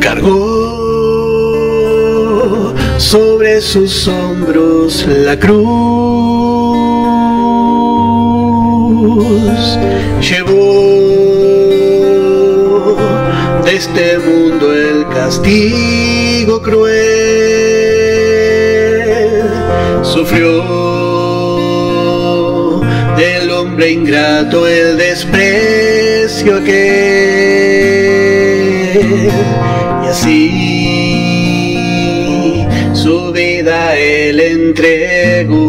cargó sobre sus hombros la cruz, llevó de este mundo el castigo cruel, sufrió del hombre ingrato el desprecio aquel, y así su vida él entregó.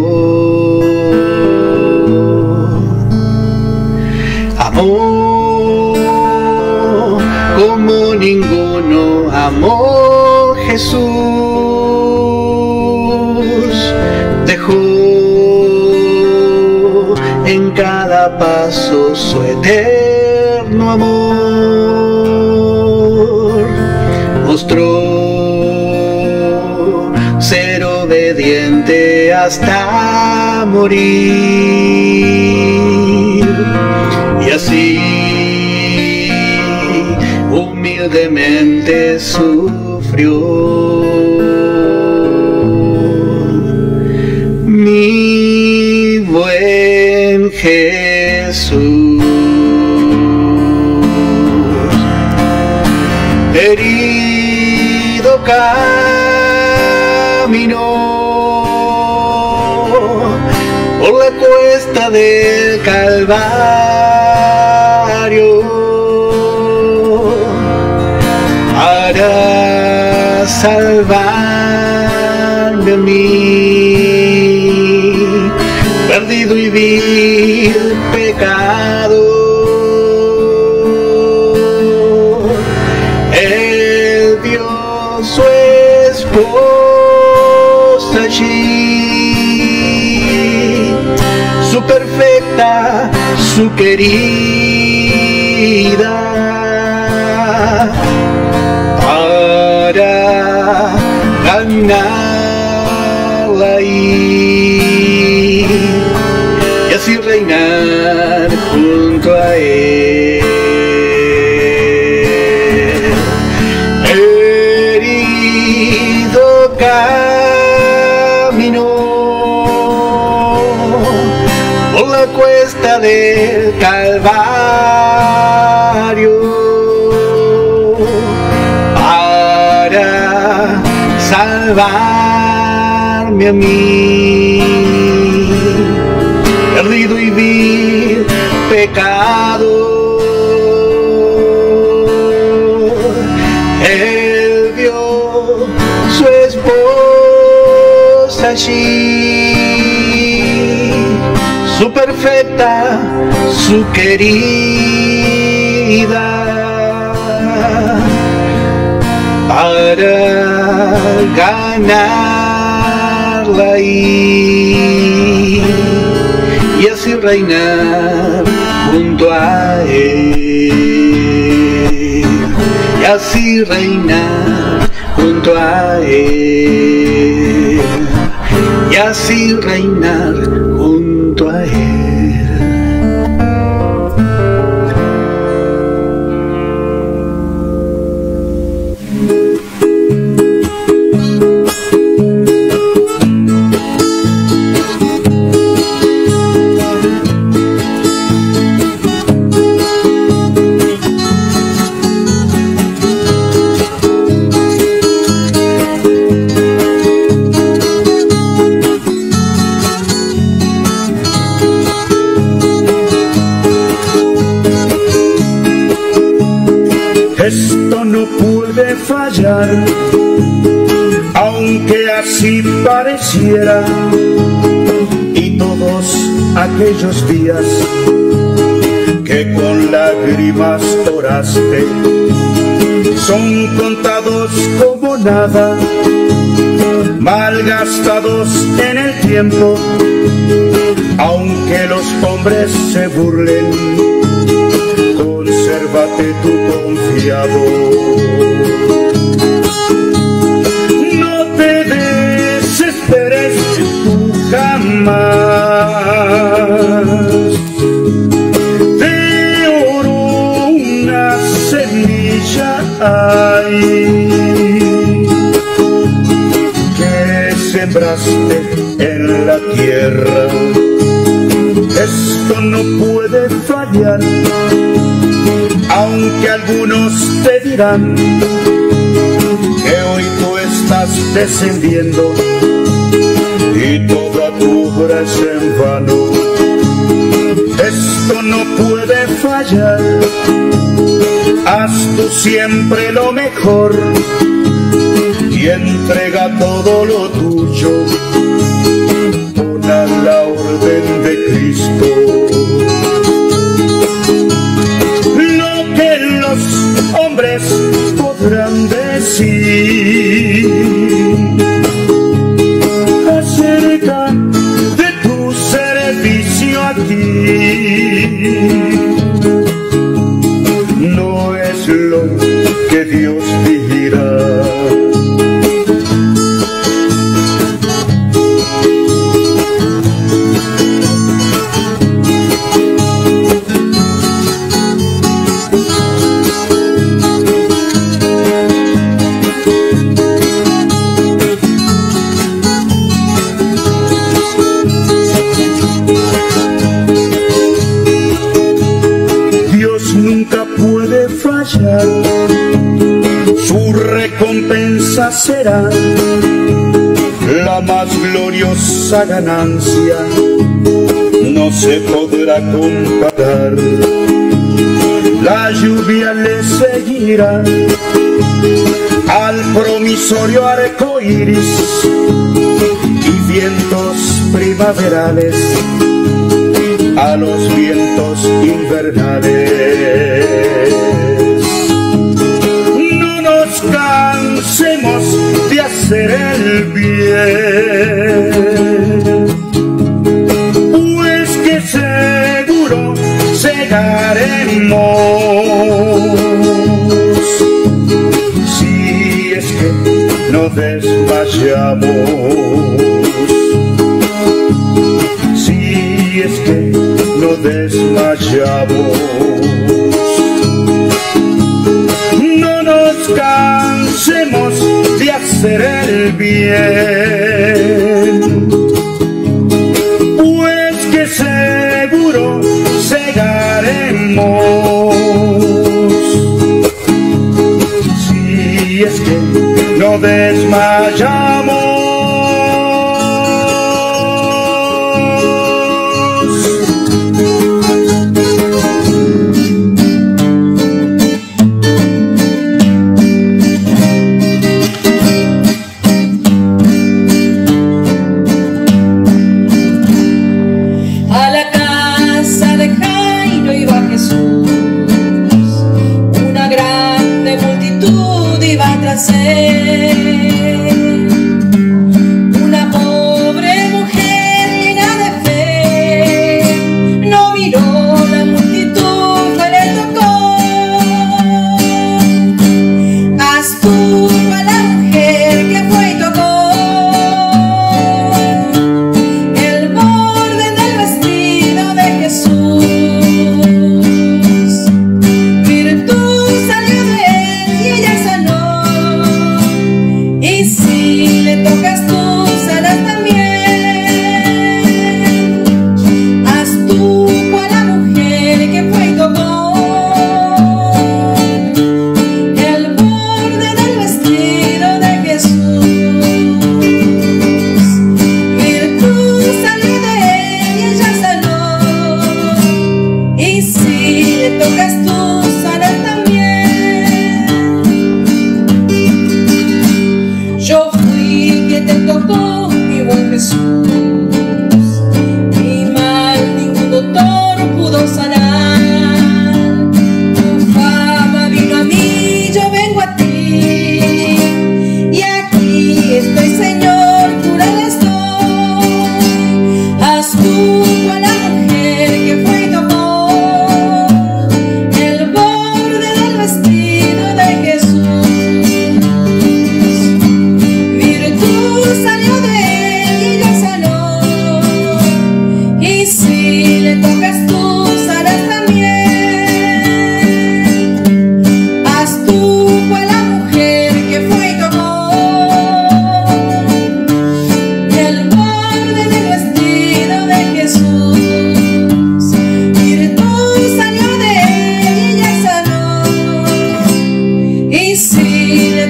Amó como ninguno amó Jesús, dejó en cada paso su eterno amor, mostró ser obediente hasta morir, y así humildemente sufrió. Mi buen Jesús, herido caminó por la cuesta del Calvario para salvarme a mí, perdido y vil pecado. Él dio su esposa allí, su perfecta, su querida, para ganarla ahí y así reinar junto a él. Herido caminó por la cuesta del Calvario para salvarme a mí, perdido y vil pecado. Él dio su esposa allí, su perfecta, su querida, para ganarla ahí y así reinar junto a él, y así reinar junto a él, y así reinar junto a él. Esto no puede fallar, aunque así pareciera, y todos aquellos días que con lágrimas oraste son contados como nada, malgastados en el tiempo, aunque los hombres se burlen, consérvate tú confiado. No te desesperes tú jamás. De oro una semilla cosecha hay que sembraste en la tierra. Esto no puede fallar, aunque algunos te dirán que hoy tú estás descendiendo y toda tu obra es en vano. Esto no puede fallar, haz tú siempre lo mejor y entrega todo lo tuyo, pon a la orden de Cristo. Lo que los hombres podrán decir acerca de tu servicio aquí no es lo que Dios dirá. Nunca puede fallar, su recompensa será la más gloriosa ganancia, no se podrá comparar. La lluvia le seguirá al promisorio arco iris y vientos primaverales a los vientos invernales. No nos cansemos de hacer el bien, pues que seguro llegaremos, si es que no desmayamos. Es que no desmayamos. No nos cansemos de hacer el bien, pues que seguro llegaremos, si es que no desmayamos. Una pobre mujer llena de fe no miró la multitud que le tocó. Haz tú a la mujer que fue y tocó el borde del vestido de Jesús. Virtud salió de él y ella sanó.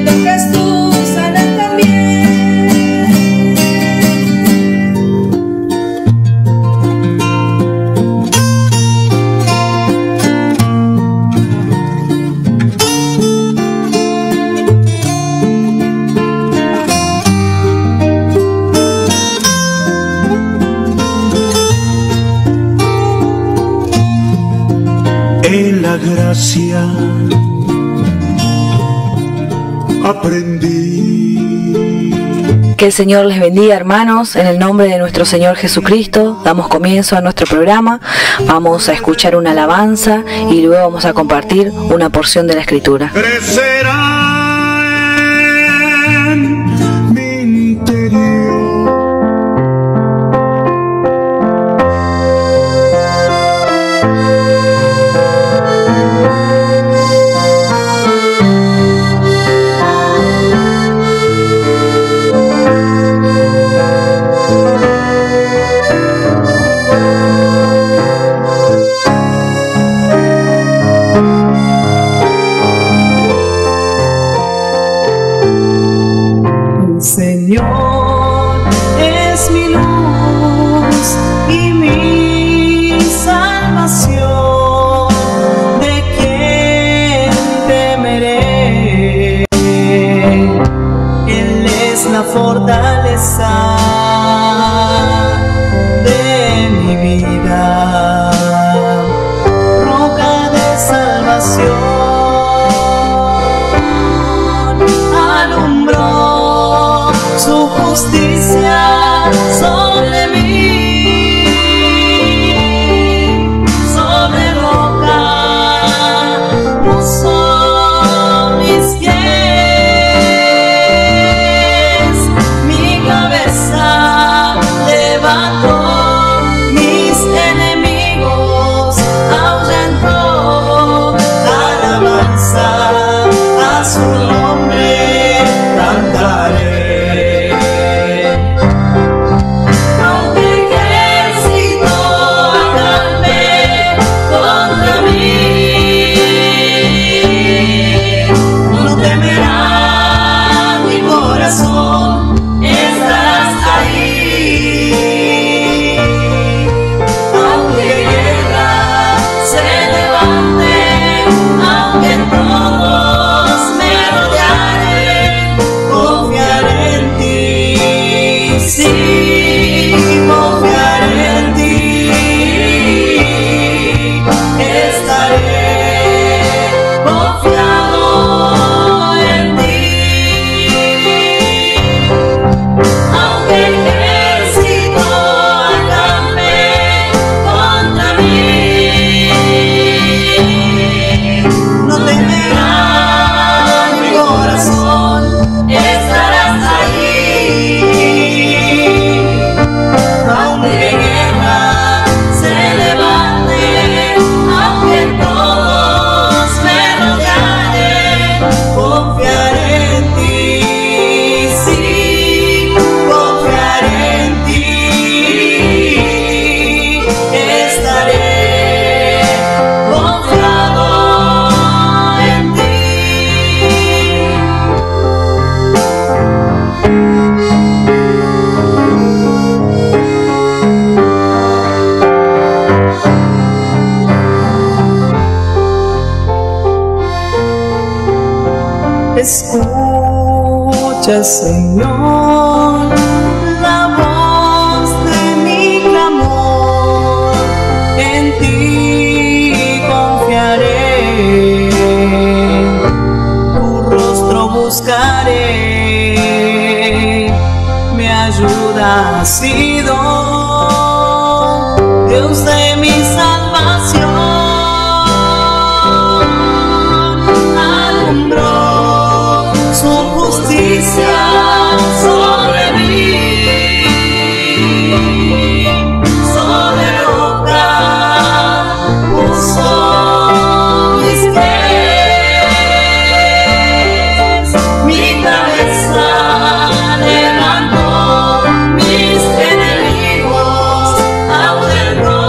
tocas tú sanar también. En la gracia aprendí. Que el Señor les bendiga, hermanos. En el nombre de nuestro Señor Jesucristo damos comienzo a nuestro programa. Vamos a escuchar una alabanza y luego vamos a compartir una porción de la Escritura. Crecerá en mi interior. Señor es mi luz y mi salvación, ¿de quién temeré? Él es la fortaleza de mi vida, roca de salvación. Su justicia sobre mí, sobre roca puso mis pies, mi cabeza levantó, mis enemigos ahuyentó, alabanza a su nombre cantaré. Escucha, Señor, la voz de mi clamor, en ti confiaré, tu rostro buscaré, mi ayuda ha sido, Dios de mi salvación, alumbró su justicia sobre mí, sobre roca puso mis pies, mi cabeza levantó, mis enemigos ahuyentó,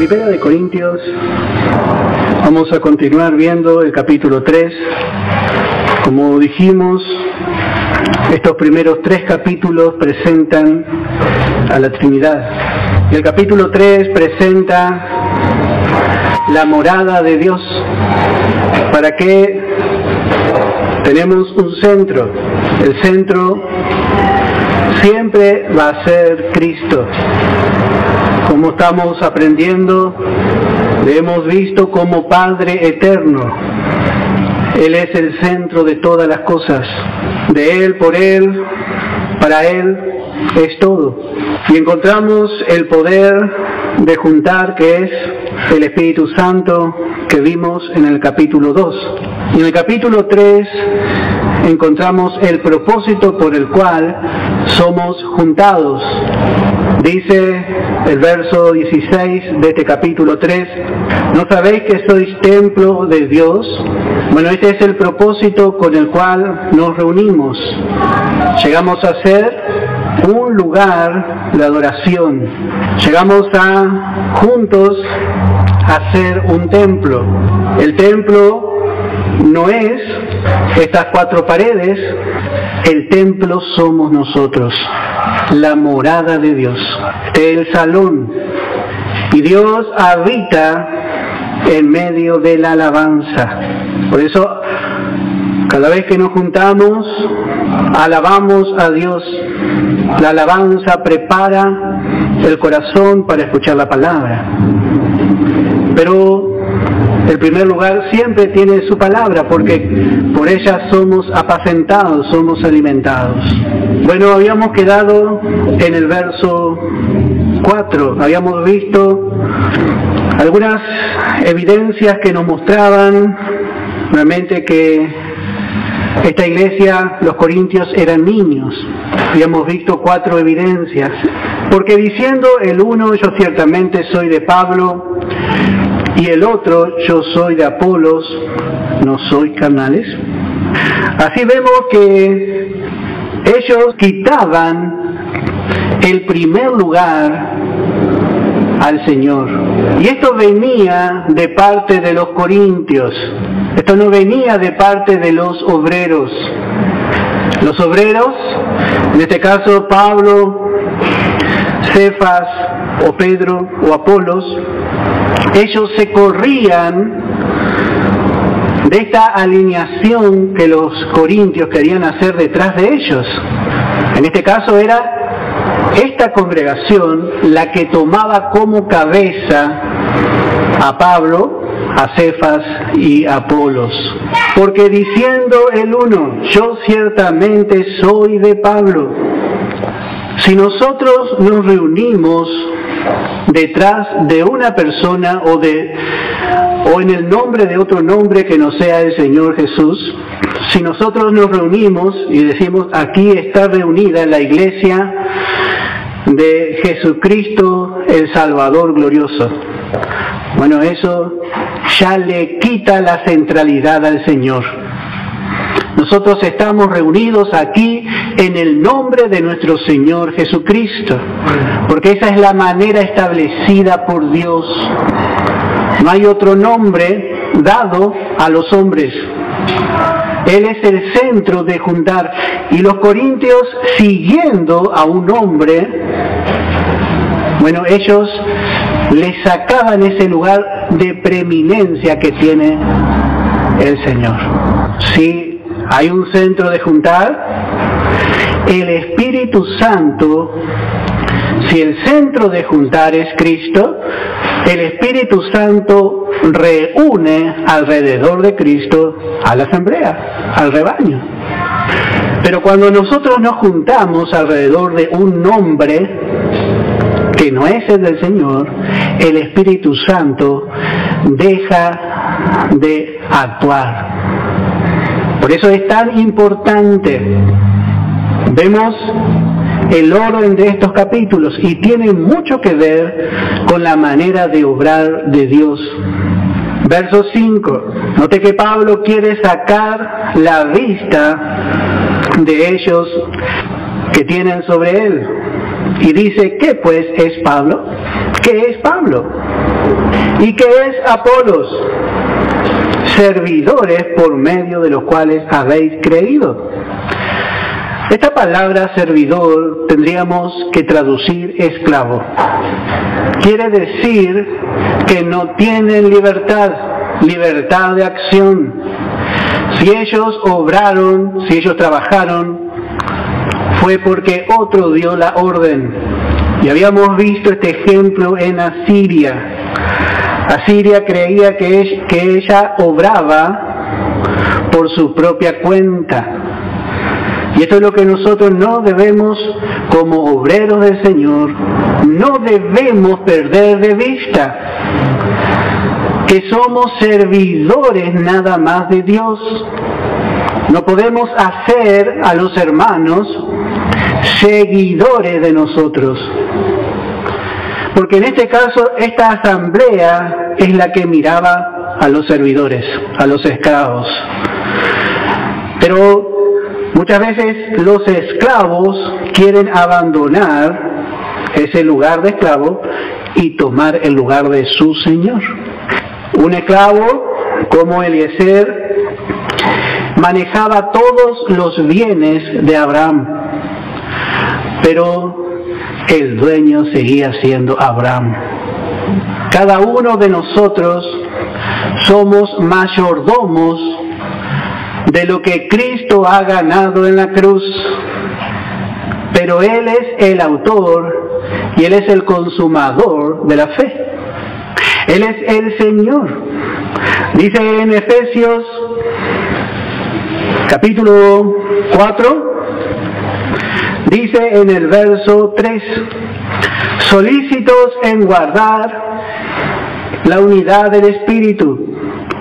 Primera de Corintios, vamos a continuar viendo el capítulo 3. Como dijimos, estos primeros 3 capítulos presentan a la Trinidad. Y el capítulo 3 presenta la morada de Dios. ¿Para qué? Tenemos un centro. El centro siempre va a ser Cristo. Como estamos aprendiendo, le hemos visto como Padre eterno. Él es el centro de todas las cosas. De Él, por Él, para Él es todo. Y encontramos el poder de juntar, que es el Espíritu Santo que vimos en el capítulo 2. Y en el capítulo 3 encontramos el propósito por el cual somos juntados. Dice el verso 16 de este capítulo 3, ¿no sabéis que sois templo de Dios? Bueno, este es el propósito con el cual nos reunimos. Llegamos a ser un lugar de adoración. Llegamos a juntos a ser un templo. El templo no es estas 4 paredes, el templo somos nosotros, la morada de Dios, el salón. Y Dios habita en medio de la alabanza. Por eso, cada vez que nos juntamos, alabamos a Dios. La alabanza prepara el corazón para escuchar la palabra. Pero el primer lugar siempre tiene su palabra, porque por ella somos apacentados, somos alimentados. Bueno, habíamos quedado en el verso 4, habíamos visto algunas evidencias que nos mostraban realmente que esta iglesia, los corintios, eran niños. Habíamos visto 4 evidencias. Porque diciendo el uno, yo ciertamente soy de Pablo, y el otro, yo soy de Apolos, no soy carnales. Así vemos que ellos quitaban el primer lugar al Señor. Y esto venía de parte de los corintios. Esto no venía de parte de los obreros. Los obreros, en este caso Pablo, Cefas o Pedro o Apolos, ellos se corrían de esta alineación que los corintios querían hacer detrás de ellos. En este caso era esta congregación la que tomaba como cabeza a Pablo, a Cefas y a Apolos. Porque diciendo el uno, yo ciertamente soy de Pablo. Si nosotros nos reunimos detrás de una persona o en el nombre de otro nombre que no sea el Señor Jesús, si nosotros nos reunimos y decimos aquí está reunida la iglesia de Jesucristo el Salvador glorioso, bueno, eso ya le quita la centralidad al Señor. Nosotros estamos reunidos aquí en el nombre de nuestro Señor Jesucristo, porque esa es la manera establecida por Dios. No hay otro nombre dado a los hombres. Él es el centro de juntar. Y los corintios, siguiendo a un hombre, bueno, ellos le sacaban ese lugar de preeminencia que tiene el Señor. Sí, hay un centro de juntar. El Espíritu Santo, si el centro de juntar es Cristo, el Espíritu Santo reúne alrededor de Cristo a la asamblea, al rebaño. Pero cuando nosotros nos juntamos alrededor de un nombre que no es el del Señor, el Espíritu Santo deja de actuar. Por eso es tan importante. Vemos el orden de estos capítulos y tiene mucho que ver con la manera de obrar de Dios. Verso 5. Note que Pablo quiere sacar la vista de ellos que tienen sobre él. Y dice, ¿qué pues es Pablo? ¿Qué es Pablo? ¿Y qué es Apolos? Servidores por medio de los cuales habéis creído. Esta palabra servidor tendríamos que traducir esclavo. Quiere decir que no tienen libertad de acción. Si ellos obraron, si ellos trabajaron, fue porque otro dio la orden. Y habíamos visto este ejemplo en Asiria. Asiria creía que ella obraba por su propia cuenta. Y esto es lo que nosotros no debemos, como obreros del Señor, no debemos perder de vista. Que somos servidores nada más de Dios. No podemos hacer a los hermanos seguidores de nosotros. Porque en este caso, esta asamblea es la que miraba a los servidores, a los esclavos. Pero muchas veces los esclavos quieren abandonar ese lugar de esclavo y tomar el lugar de su Señor. Un esclavo como Eliezer manejaba todos los bienes de Abraham, pero el dueño seguía siendo Abraham. Cada uno de nosotros somos mayordomos de lo que Cristo ha ganado en la cruz, pero Él es el autor y Él es el consumador de la fe. Él es el Señor. Dice en Efesios capítulo 4, dice en el verso 3, solícitos en guardar la unidad del Espíritu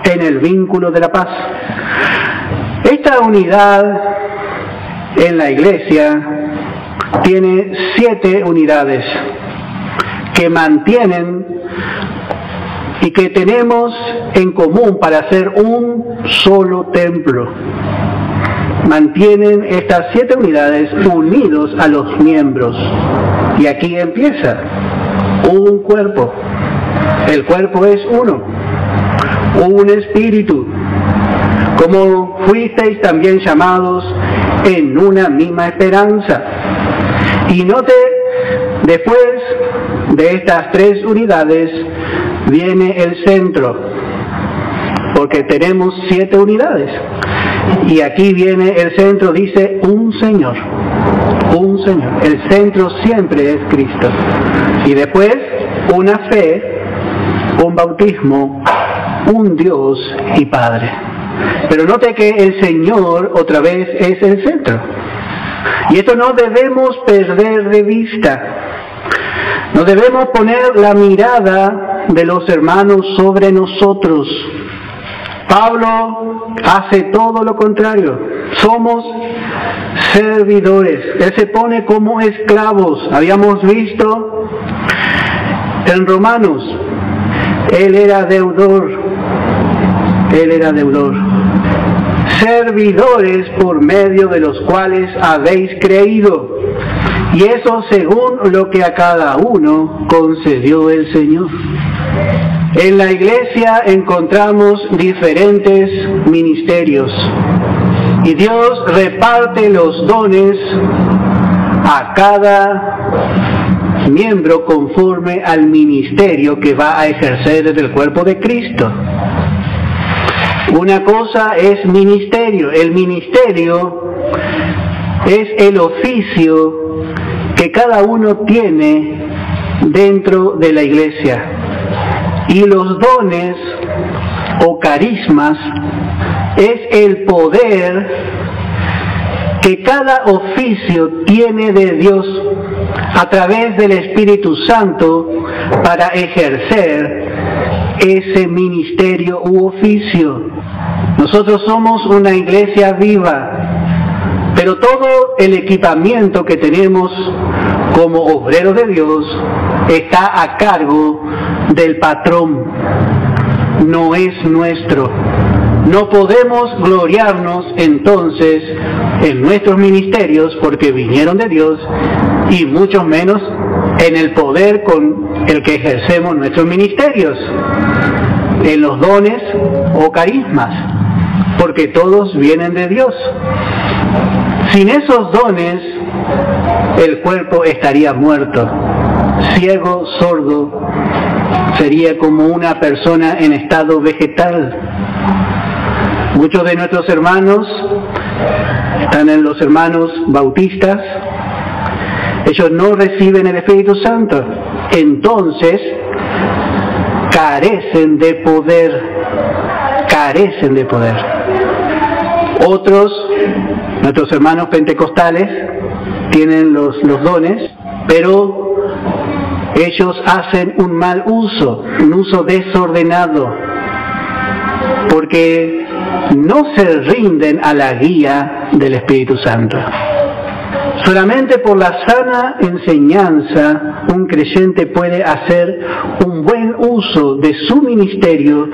en el vínculo de la paz. Esta unidad en la iglesia tiene 7 unidades que mantienen y que tenemos en común para ser un solo templo. Mantienen estas 7 unidades unidos a los miembros. Y aquí empieza un cuerpo. El cuerpo es uno, un espíritu, como fuisteis también llamados en una misma esperanza. Y note, después de estas 3 unidades viene el centro, porque tenemos 7 unidades. Y aquí viene el centro, dice un Señor. Un Señor. El centro siempre es Cristo. Y después una fe, un bautismo, un Dios y Padre. Pero note que el Señor otra vez es el centro. Y esto no debemos perder de vista. No debemos poner la mirada de los hermanos sobre nosotros. Pablo hace todo lo contrario. Somos servidores. Él se pone como esclavos. Habíamos visto en Romanos. Él era deudor. Él era deudor. Servidores por medio de los cuales habéis creído. Y eso según lo que a cada uno concedió el Señor. En la iglesia encontramos diferentes ministerios. Y Dios reparte los dones a cada miembro conforme al ministerio que va a ejercer desde el cuerpo de Cristo. Una cosa es ministerio. El ministerio es el oficio que cada uno tiene dentro de la iglesia. Y los dones o carismas es el poder que cada oficio tiene de Dios a través del Espíritu Santo para ejercer ese ministerio u oficio. Nosotros somos una iglesia viva, pero todo el equipamiento que tenemos como obreros de Dios está a cargo del patrón, no es nuestro. No podemos gloriarnos entonces en nuestros ministerios porque vinieron de Dios y mucho menos en el poder con el que ejercemos nuestros ministerios, en los dones o carismas, porque todos vienen de Dios. Sin esos dones, el cuerpo estaría muerto, ciego, sordo, sería como una persona en estado vegetal. Muchos de nuestros hermanos están en los hermanos bautistas, ellos no reciben el Espíritu Santo, entonces carecen de poder, carecen de poder. Otros, nuestros hermanos pentecostales, tienen los dones, pero ellos hacen un mal uso, un uso desordenado, porque no se rinden a la guía del Espíritu Santo. Solamente por la sana enseñanza un creyente puede hacer un buen uso de su ministerio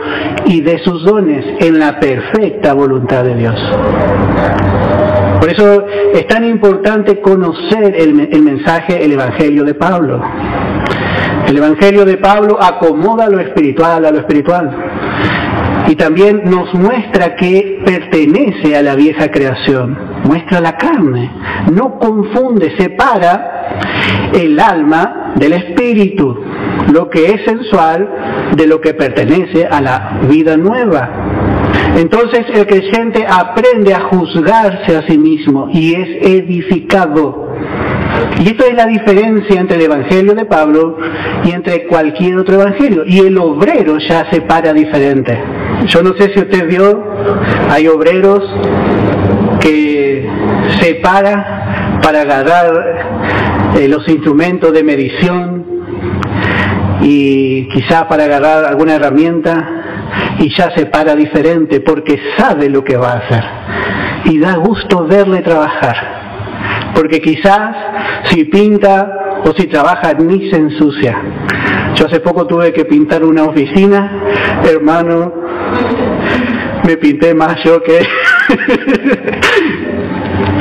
y de sus dones en la perfecta voluntad de Dios. Por eso es tan importante conocer el mensaje, el Evangelio de Pablo. El Evangelio de Pablo acomoda lo espiritual a lo espiritual. Y también nos muestra que pertenece a la vieja creación, muestra la carne, no confunde, separa el alma del espíritu, lo que es sensual de lo que pertenece a la vida nueva. Entonces el creyente aprende a juzgarse a sí mismo y es edificado. Y esto es la diferencia entre el Evangelio de Pablo y entre cualquier otro evangelio. Y el obrero ya se para diferente. Yo no sé si usted vio, hay obreros que se paran para agarrar los instrumentos de medición y quizá para agarrar alguna herramienta, y ya se para diferente porque sabe lo que va a hacer. Y da gusto verle trabajar. Porque quizás si pinta o si trabaja ni se ensucia. Yo hace poco tuve que pintar una oficina, hermano, me pinté más yo que...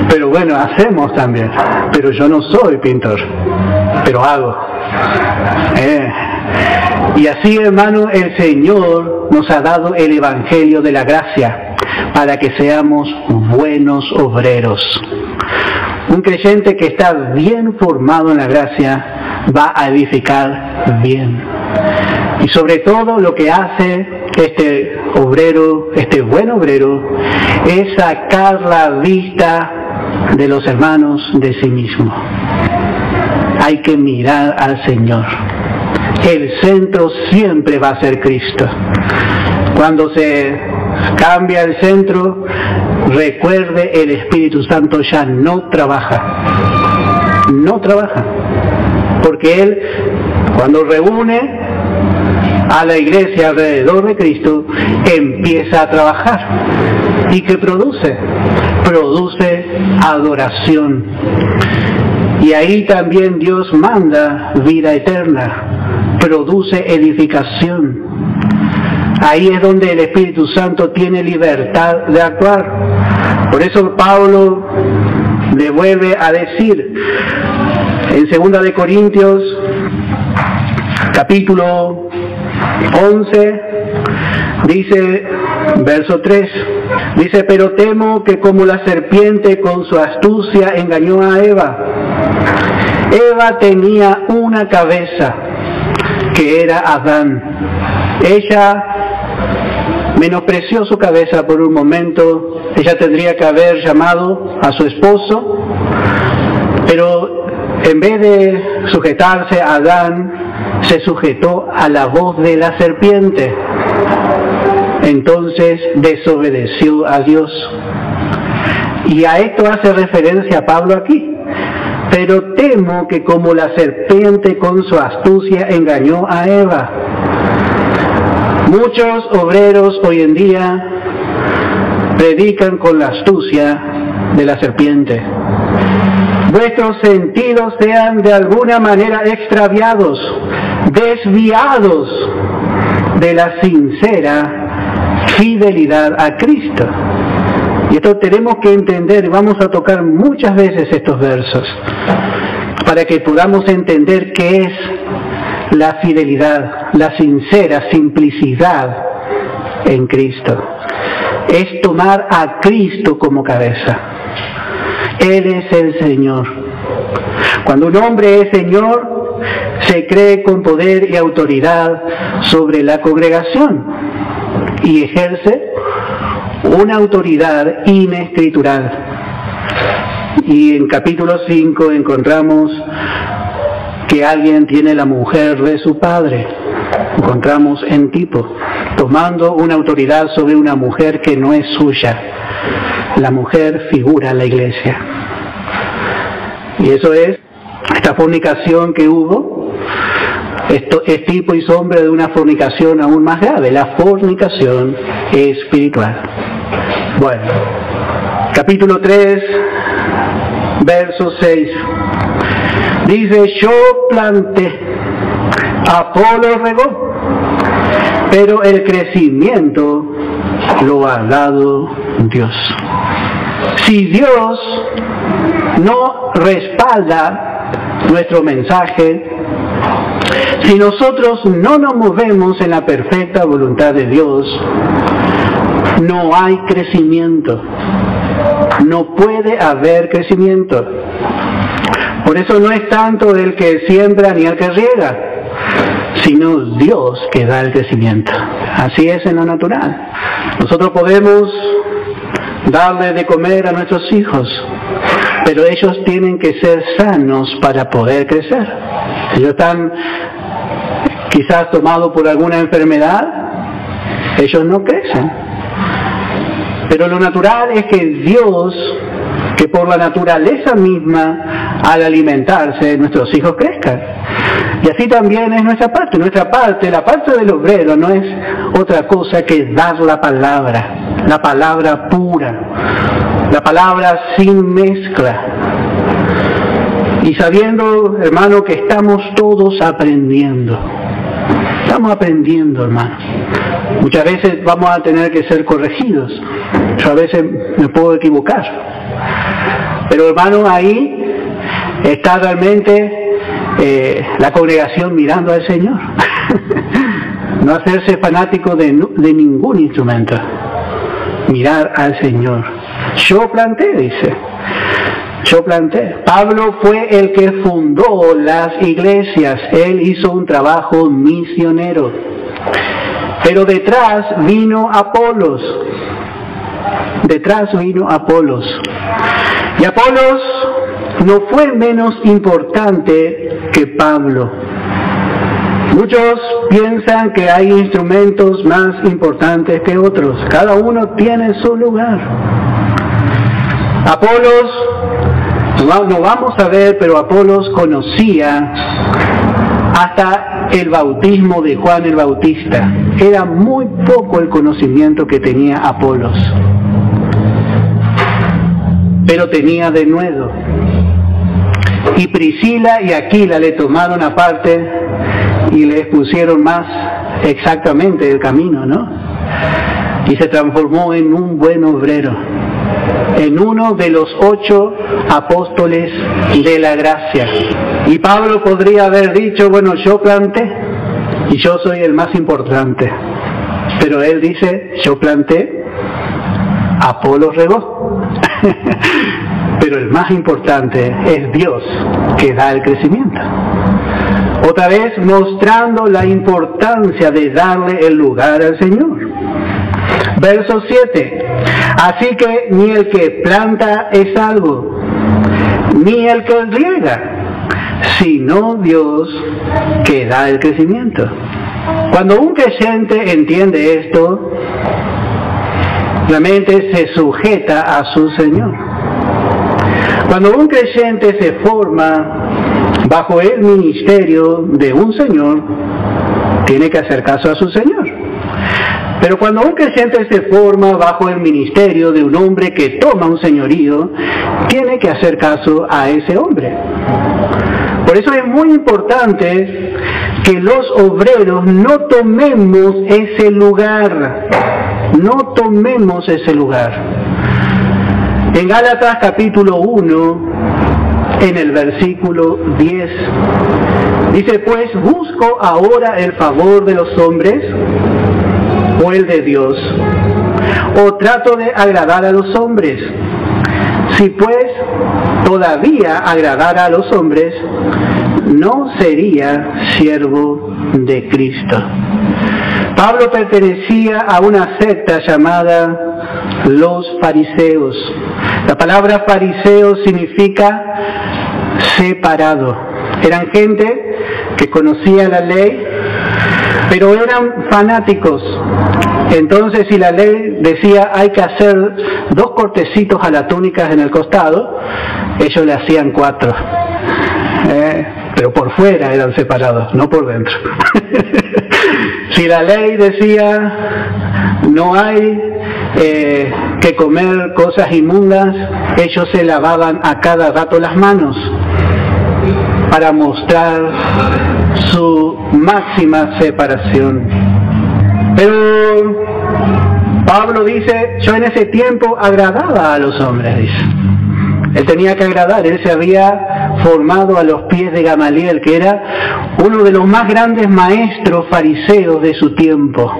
Pero bueno, hacemos también. Pero yo no soy pintor, pero hago. Y así, hermano, el Señor nos ha dado el Evangelio de la gracia para que seamos buenos obreros. Un creyente que está bien formado en la gracia va a edificar bien. Y sobre todo lo que hace este obrero, este buen obrero, es sacar la vista de los hermanos de sí mismo. Hay que mirar al Señor. El centro siempre va a ser Cristo. Cuando se cambia el centro, recuerde, el Espíritu Santo ya no trabaja. No trabaja. Porque Él, cuando reúne a la iglesia alrededor de Cristo, empieza a trabajar. ¿Y qué produce? Produce adoración. Y ahí también Dios manda vida eterna. Produce edificación. Ahí es donde el Espíritu Santo tiene libertad de actuar. Por eso Pablo le vuelve a decir en 2 de Corintios, capítulo 11, dice, verso 3, dice: pero temo que como la serpiente con su astucia engañó a Eva. Eva tenía una cabeza, que era Adán. Ella menospreció su cabeza por un momento. Ella tendría que haber llamado a su esposo, pero en vez de sujetarse a Adán, se sujetó a la voz de la serpiente. Entonces desobedeció a Dios. Y a esto hace referencia Pablo aquí. Pero temo que como la serpiente con su astucia engañó a Eva. Muchos obreros hoy en día predican con la astucia de la serpiente. Vuestros sentidos sean de alguna manera extraviados, desviados de la sincera fidelidad a Cristo. Y esto tenemos que entender, y vamos a tocar muchas veces estos versos. para que podamos entender qué es la fidelidad, la sincera simplicidad en Cristo. Es tomar a Cristo como cabeza. Él es el Señor. Cuando un hombre es Señor, se cree con poder y autoridad sobre la congregación y ejerce una autoridad inescritural. Y en capítulo 5 encontramos que alguien tiene la mujer de su padre. Encontramos en Tito, tomando una autoridad sobre una mujer que no es suya. La mujer figura la iglesia. Y eso es esta fornicación que hubo. Esto es tipo y sombra de una fornicación aún más grave, la fornicación espiritual. Bueno, capítulo 3, verso 6. Dice, yo planté, Apolo regó, pero el crecimiento lo ha dado Dios. Si Dios no respalda nuestro mensaje, si nosotros no nos movemos en la perfecta voluntad de Dios, no hay crecimiento. No puede haber crecimiento. Por eso no es tanto el que siembra ni el que riega, sino Dios que da el crecimiento. Así es en lo natural. Nosotros podemos darle de comer a nuestros hijos, pero ellos tienen que ser sanos para poder crecer. Si ellos están quizás tomados por alguna enfermedad, ellos no crecen. Pero lo natural es que Dios, que por la naturaleza misma, al alimentarse, nuestros hijos crezcan. Y así también es nuestra parte. Nuestra parte, la parte del obrero, no es otra cosa que dar la palabra pura, la palabra sin mezcla. Y sabiendo, hermano, que estamos todos aprendiendo. Estamos aprendiendo, hermano. Muchas veces vamos a tener que ser corregidos. Yo a veces me puedo equivocar. Pero, hermano, ahí está realmente la congregación mirando al Señor. No hacerse fanático de ningún instrumento. Mirar al Señor. Yo planté, dice. Yo planté. Pablo fue el que fundó las iglesias. Él hizo un trabajo misionero. Pero detrás vino Apolos. Detrás vino Apolos. Y Apolos no fue menos importante que Pablo. Muchos piensan que hay instrumentos más importantes que otros. Cada uno tiene su lugar. Apolos, no vamos a ver, pero Apolos conocía hasta el bautismo de Juan el Bautista. Era muy poco el conocimiento que tenía Apolos, pero tenía denuedo. Y Priscila y Aquila le tomaron aparte y le expusieron más exactamente el camino, ¿no? Y se transformó en un buen obrero, en uno de los 8 apóstoles de la gracia. Y Pablo podría haber dicho, bueno, yo planté y yo soy el más importante. Pero él dice, yo planté, Apolo regó. Pero el más importante es Dios que da el crecimiento. Otra vez mostrando la importancia de darle el lugar al Señor. Verso 7. Así que ni el que planta es salvo, ni el que riega, sino Dios que da el crecimiento. Cuando un creyente entiende esto, realmente se sujeta a su Señor. Cuando un creyente se forma bajo el ministerio de un Señor, tiene que hacer caso a su Señor. Pero cuando un creyente se forma bajo el ministerio de un hombre que toma un señorío, tiene que hacer caso a ese hombre. Por eso es muy importante que los obreros no tomemos ese lugar. No tomemos ese lugar. En Gálatas capítulo 1, en el versículo 10. Dice, pues, ¿busco ahora el favor de los hombres o el de Dios? ¿O trato de agradar a los hombres? Si pues todavía agradara a los hombres, no sería siervo de Cristo. Pablo pertenecía a una secta llamada los fariseos. La palabra fariseo significa separado. Eran gente que conocía la ley, pero eran fanáticos. Entonces, si la ley decía hay que hacer 2 cortecitos a la túnica en el costado, ellos le hacían 4. Pero por fuera eran separados, no por dentro. Si la ley decía no hay que comer cosas inmundas, ellos se lavaban a cada rato las manos para mostrar su máxima separación. Pero Pablo dice, yo en ese tiempo agradaba a los hombres, dice. Él tenía que agradar, él se había formado a los pies de Gamaliel, que era uno de los más grandes maestros fariseos de su tiempo.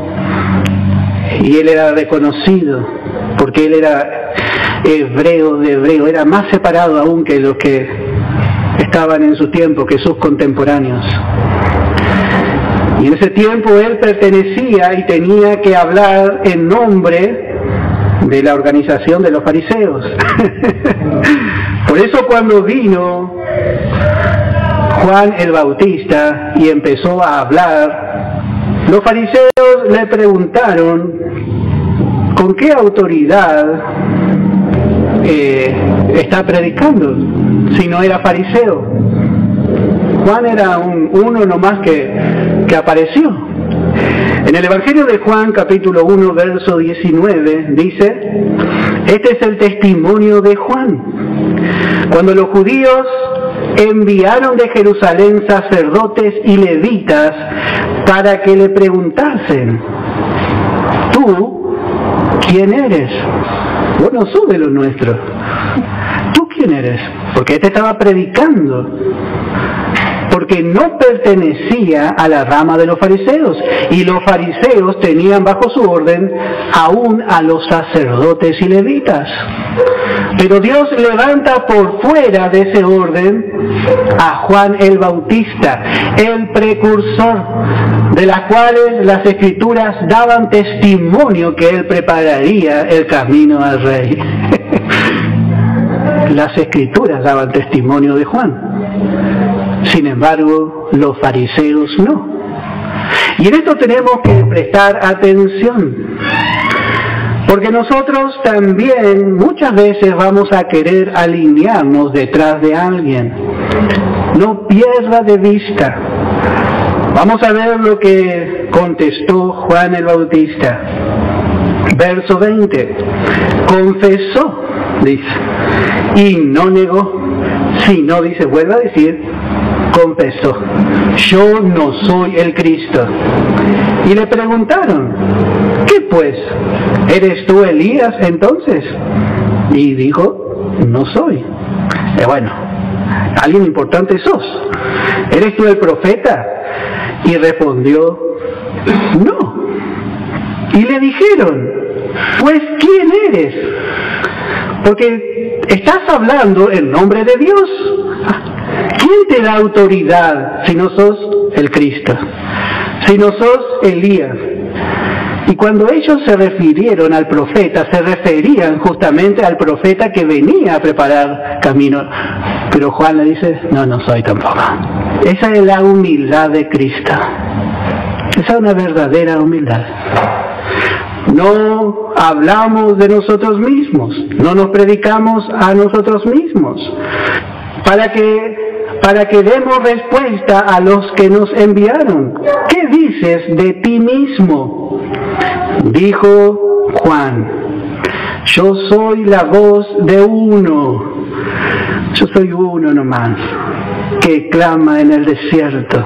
Y él era reconocido, porque él era hebreo de hebreo, era más separado aún que los que estaban en su tiempo, que sus contemporáneos. Y en ese tiempo él pertenecía y tenía que hablar en nombre de la organización de los fariseos. Por eso cuando vino Juan el Bautista y empezó a hablar, los fariseos le preguntaron ¿con qué autoridad está predicando si no era fariseo? Juan era uno nomás que apareció. En el Evangelio de Juan, capítulo 1, verso 19, dice, este es el testimonio de Juan. Cuando los judíos enviaron de Jerusalén sacerdotes y levitas para que le preguntasen, ¿tú quién eres? Vos no sos de los nuestros. ¿Tú quién eres? Porque este estaba predicando. Porque no pertenecía a la rama de los fariseos, y los fariseos tenían bajo su orden aún a los sacerdotes y levitas. Pero Dios levanta por fuera de ese orden a Juan el Bautista, el precursor, de las cuales las Escrituras daban testimonio que él prepararía el camino al Rey. Las Escrituras daban testimonio de Juan. Sin embargo, los fariseos no. Y en esto tenemos que prestar atención, porque nosotros también muchas veces vamos a querer alinearnos detrás de alguien. No pierda de vista. Vamos a ver lo que contestó Juan el Bautista. Verso 20. Confesó, dice, y no negó, sino, dice, vuelve a decir, confesó, yo no soy el Cristo. Y le preguntaron, ¿qué pues? ¿Eres tú Elías entonces? Y dijo, no soy. Bueno, alguien importante sos. ¿Eres tú el profeta? Y respondió, no. Y le dijeron, pues ¿quién eres? Porque estás hablando en nombre de Dios. ¿Quién te da autoridad si no sos el Cristo? Si no sos Elías. Y cuando ellos se refirieron al profeta, se referían justamente al profeta que venía a preparar camino. Pero Juan le dice, no, no soy tampoco. Esa es la humildad de Cristo. Esa es una verdadera humildad. No hablamos de nosotros mismos, no nos predicamos a nosotros mismos, para que demos respuesta a los que nos enviaron. ¿Qué dices de ti mismo? Dijo Juan, yo soy la voz de uno, yo soy uno nomás, que clama en el desierto,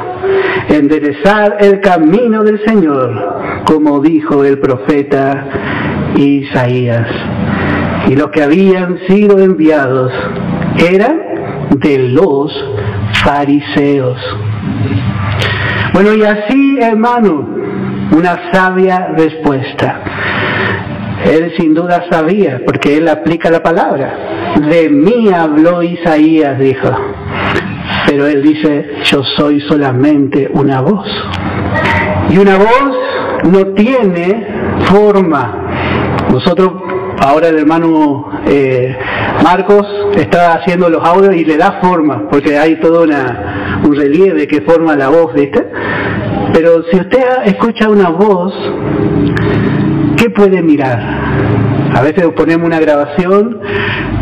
enderezar el camino del Señor, como dijo el profeta Isaías. Y los que habían sido enviados eran de los fariseos. Bueno, y así, hermano, una sabia respuesta. Él sin duda sabía, porque él aplica la palabra. De mí habló Isaías, dijo. Pero él dice, yo soy solamente una voz. Y una voz no tiene forma. Nosotros, ahora el hermano Marcos está haciendo los audios y le da forma, porque hay todo un relieve que forma la voz, ¿viste? Pero si usted escucha una voz, ¿qué puede mirar? A veces ponemos una grabación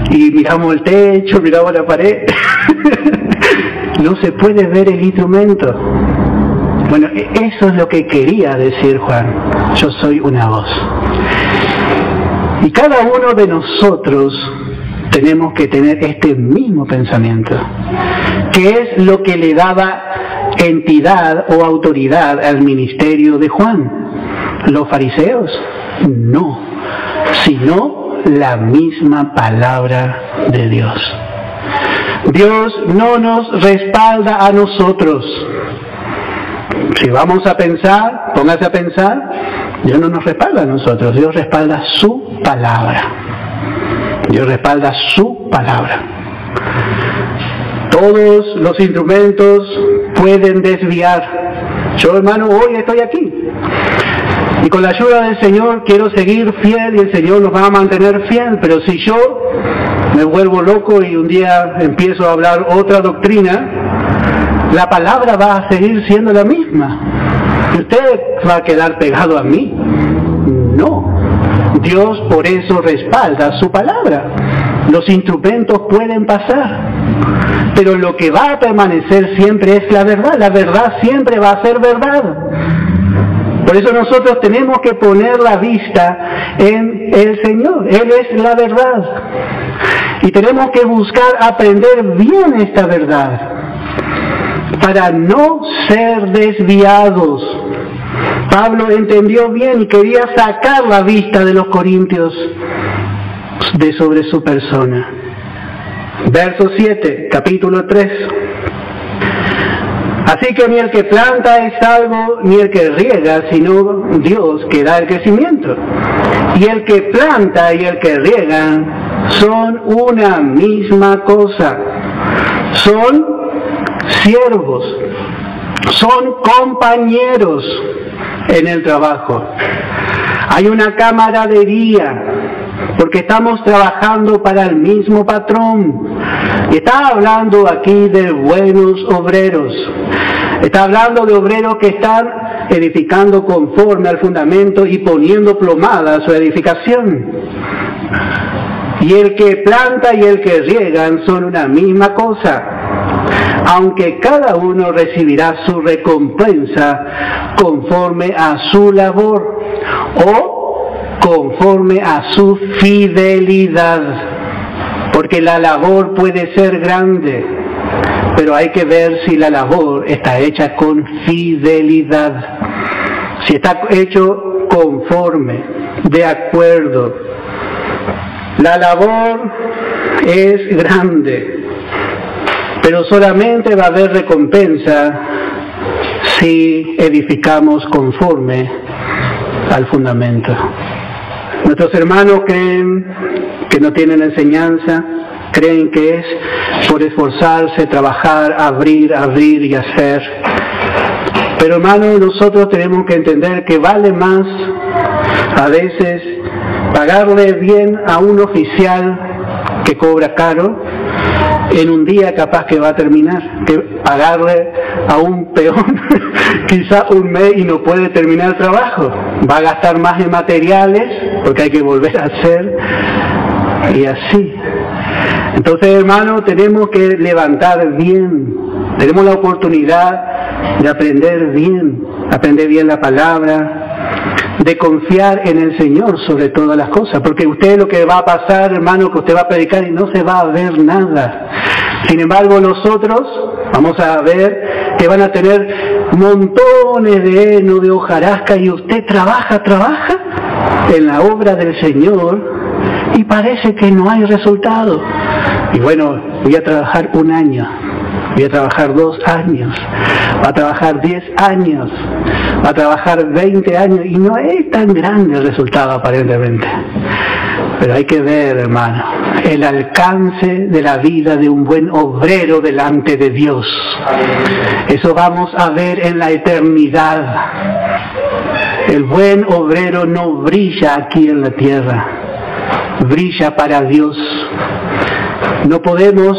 y miramos el techo, miramos la pared. No se puede ver el instrumento. Bueno, eso es lo que quería decir Juan. Yo soy una voz. Y cada uno de nosotros tenemos que tener este mismo pensamiento. ¿Qué es lo que le daba entidad o autoridad al ministerio de Juan? ¿Los fariseos? No, sino la misma palabra de Dios. Dios no nos respalda a nosotros. Si vamos a pensar, póngase a pensar, Dios no nos respalda a nosotros, Dios respalda su palabra. Dios respalda su palabra. Todos los instrumentos pueden desviar. Yo, hermano, hoy estoy aquí. Y con la ayuda del Señor quiero seguir fiel y el Señor nos va a mantener fiel. Pero si yo me vuelvo loco y un día empiezo a hablar otra doctrina, la palabra va a seguir siendo la misma. ¿Y usted va a quedar pegado a mí? No. Dios por eso respalda su palabra. Los instrumentos pueden pasar, pero lo que va a permanecer siempre es la verdad. La verdad siempre va a ser verdad. Por eso nosotros tenemos que poner la vista en el Señor. Él es la verdad. Y tenemos que buscar aprender bien esta verdad para no ser desviados. Pablo entendió bien y quería sacar la vista de los corintios de sobre su persona. Verso 7, capítulo 3. Así que ni el que planta es salvo, ni el que riega, sino Dios que da el crecimiento. Y el que planta y el que riega son una misma cosa. Son siervos, son compañeros en el trabajo. Hay una camaradería, porque estamos trabajando para el mismo patrón. Y está hablando aquí de buenos obreros. Está hablando de obreros que están edificando conforme al fundamento y poniendo plomada a su edificación. Y el que planta y el que riegan son una misma cosa, aunque cada uno recibirá su recompensa conforme a su labor o conforme a su fidelidad. Porque la labor puede ser grande, pero hay que ver si la labor está hecha con fidelidad, si está hecho conforme, de acuerdo. La labor es grande, pero solamente va a haber recompensa si edificamos conforme al fundamento. Nuestros hermanos creen que no tienen enseñanza, creen que es por esforzarse, trabajar, abrir y hacer. Pero hermanos, nosotros tenemos que entender que vale más a veces pagarle bien a un oficial que cobra caro en un día capaz que va a terminar, que pagarle a un peón quizá un mes y no puede terminar el trabajo. Va a gastar más en materiales porque hay que volver a hacer y así. Entonces, hermano, tenemos que levantar bien. Tenemos la oportunidad de aprender bien la palabra, de confiar en el Señor sobre todas las cosas, porque usted lo que va a pasar, hermano, que usted va a predicar y no se va a ver nada. Sin embargo, nosotros vamos a ver que van a tener montones de heno, de hojarasca, y usted trabaja en la obra del Señor y parece que no hay resultado. Y bueno, voy a trabajar 1 año, voy a trabajar 2 años, va a trabajar 10 años, va a trabajar 20 años, y no es tan grande el resultado aparentemente. Pero hay que ver, hermano, el alcance de la vida de un buen obrero delante de Dios. Eso vamos a ver en la eternidad. El buen obrero no brilla aquí en la tierra, brilla para Dios. No podemos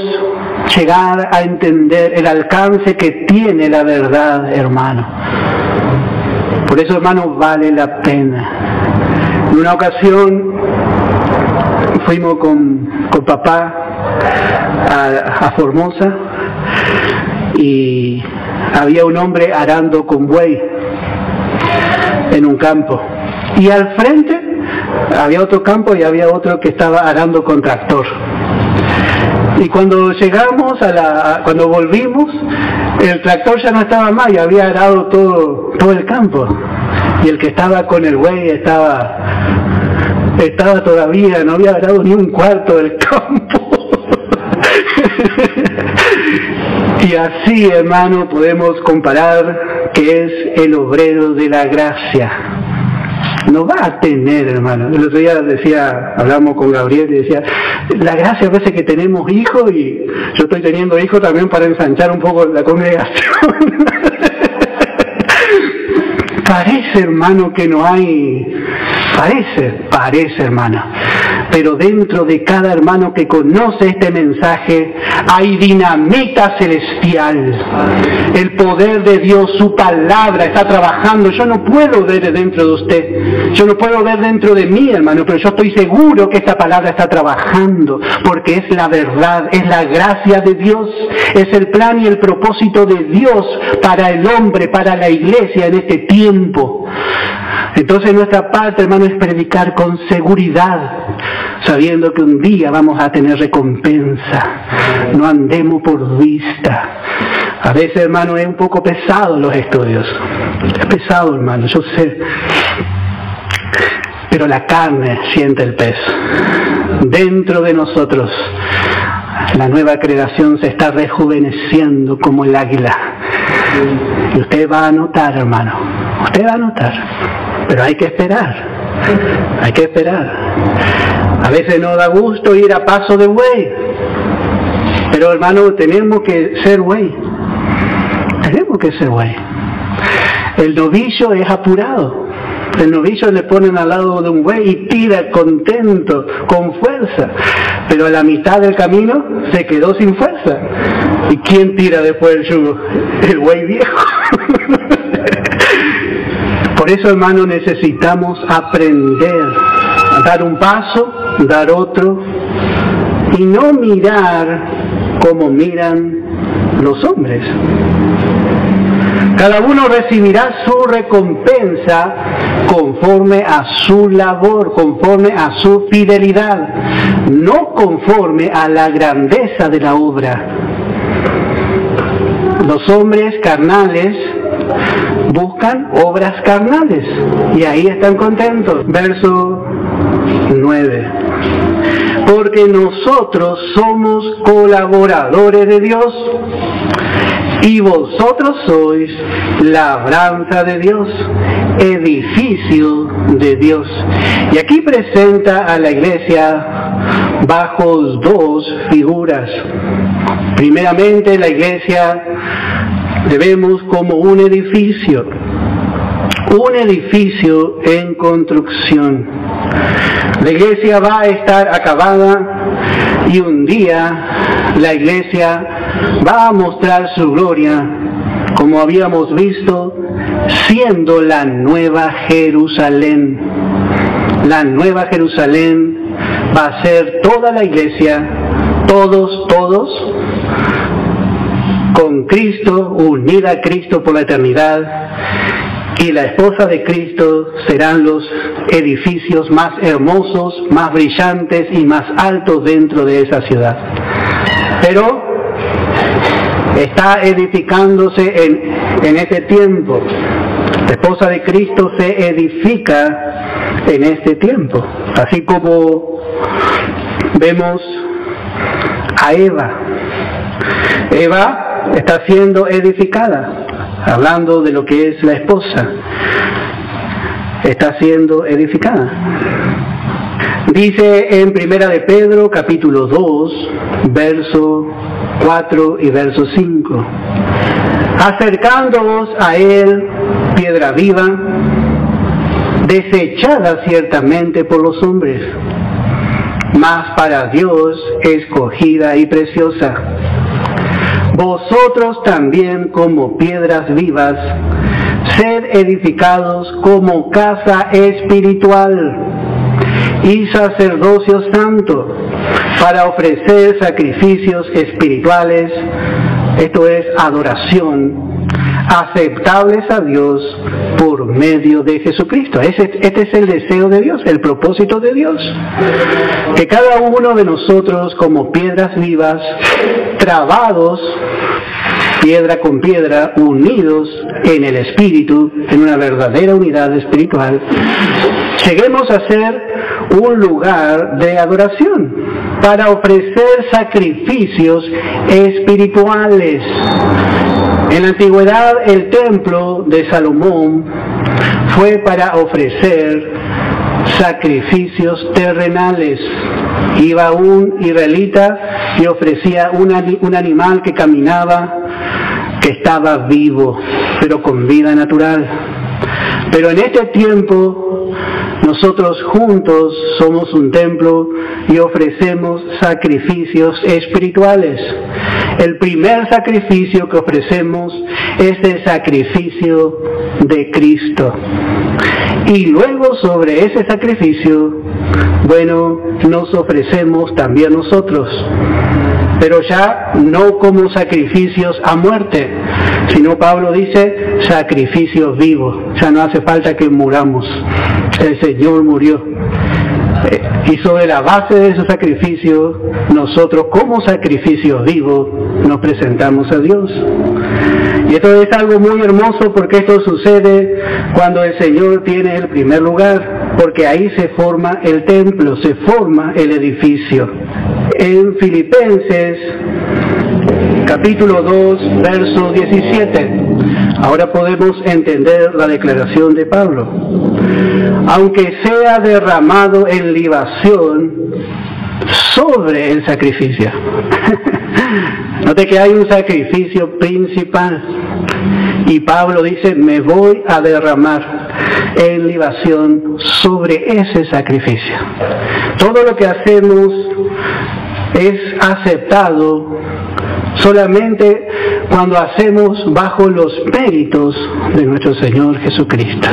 llegar a entender el alcance que tiene la verdad, hermano. Por eso, hermano, vale la pena. En una ocasión fuimos con papá a Formosa y había un hombre arando con buey en un campo. Y al frente había otro campo y había otro que estaba arando con tractor. Y cuando llegamos cuando volvimos, el tractor ya no estaba más y había arado todo el campo. Y el que estaba con el buey estaba todavía, no había arado ni un cuarto del campo. Y así, hermano, podemos comparar que es el obrero de la gracia. No va a tener, hermano. El otro día hablamos con Gabriel y decía, la gracia a veces que tenemos hijos, y yo estoy teniendo hijos también para ensanchar un poco la congregación. Parece, hermano, que no hay... Parece, hermano. Pero dentro de cada hermano que conoce este mensaje hay dinamita celestial. El poder de Dios, su palabra está trabajando. Yo no puedo ver dentro de usted, yo no puedo ver dentro de mí, hermano, pero yo estoy seguro que esta palabra está trabajando, porque es la verdad, es la gracia de Dios, es el plan y el propósito de Dios para el hombre, para la iglesia en este tiempo. Entonces nuestra parte, hermano, es predicar con seguridad, sabiendo que un día vamos a tener recompensa. No andemos por vista. A veces, hermano, es un poco pesado los estudios. Es pesado, hermano, yo sé. Pero la carne siente el peso. Dentro de nosotros, la nueva creación se está rejuveneciendo como el águila. Y usted va a notar, hermano, usted va a notar. Pero hay que esperar, hay que esperar. A veces no da gusto ir a paso de buey, pero, hermano, tenemos que ser buey. Tenemos que ser buey. El novillo es apurado. El novillo le ponen al lado de un buey y tira contento, con fuerza. Pero a la mitad del camino se quedó sin fuerza. ¿Y quién tira después del yugo? El buey viejo. Por eso, hermano, necesitamos aprender a dar un paso, dar otro, y no mirar como miran los hombres. Cada uno recibirá su recompensa conforme a su labor, conforme a su fidelidad, no conforme a la grandeza de la obra. Los hombres carnales buscan obras carnales y ahí están contentos. Verso 9. Porque nosotros somos colaboradores de Dios y vosotros sois labranza de Dios, edificio de Dios. Y aquí presenta a la iglesia bajo 2 figuras. Primeramente, la iglesia debemos como un edificio en construcción. La iglesia va a estar acabada y un día la iglesia va a mostrar su gloria, como habíamos visto, siendo la nueva Jerusalén. La nueva Jerusalén va a ser toda la iglesia, todos, con Cristo, unida a Cristo por la eternidad, y la esposa de Cristo serán los edificios más hermosos, más brillantes y más altos dentro de esa ciudad. Pero está edificándose en este tiempo. La esposa de Cristo se edifica en este tiempo. Así como vemos a Eva. Eva está siendo edificada, hablando de lo que es la esposa. Está siendo edificada. Dice en Primera de Pedro, capítulo 2, verso 4 y verso 5. Acercándoos a él, piedra viva, desechada ciertamente por los hombres, mas para Dios escogida y preciosa. Vosotros también como piedras vivas, sed edificados como casa espiritual y sacerdocio santo, para ofrecer sacrificios espirituales, esto es adoración, aceptables a Dios por medio de Jesucristo. Este es el deseo de Dios, el propósito de Dios. Que cada uno de nosotros como piedras vivas, trabados, piedra con piedra, unidos en el Espíritu, en una verdadera unidad espiritual, lleguemos a ser un lugar de adoración para ofrecer sacrificios espirituales. En la antigüedad, el templo de Salomón fue para ofrecer sacrificios terrenales. Iba un israelita y ofrecía un animal que caminaba, que estaba vivo, pero con vida natural. Pero en este tiempo, nosotros juntos somos un templo y ofrecemos sacrificios espirituales. El primer sacrificio que ofrecemos es el sacrificio de Cristo. Y luego sobre ese sacrificio, bueno, nos ofrecemos también nosotros. Pero ya no como sacrificios a muerte, sino Pablo dice sacrificios vivos. Ya no hace falta que muramos. El Señor murió. Y sobre la base de ese sacrificio, nosotros como sacrificios vivos nos presentamos a Dios. Y esto es algo muy hermoso porque esto sucede cuando el Señor tiene el primer lugar, porque ahí se forma el templo, se forma el edificio. En Filipenses capítulo 2, verso 17, ahora podemos entender la declaración de Pablo. Aunque sea derramado en libación sobre el sacrificio. Note que hay un sacrificio principal. Y Pablo dice, me voy a derramar en libación sobre ese sacrificio. Todo lo que hacemos es aceptado solamente cuando hacemos bajo los méritos de nuestro Señor Jesucristo.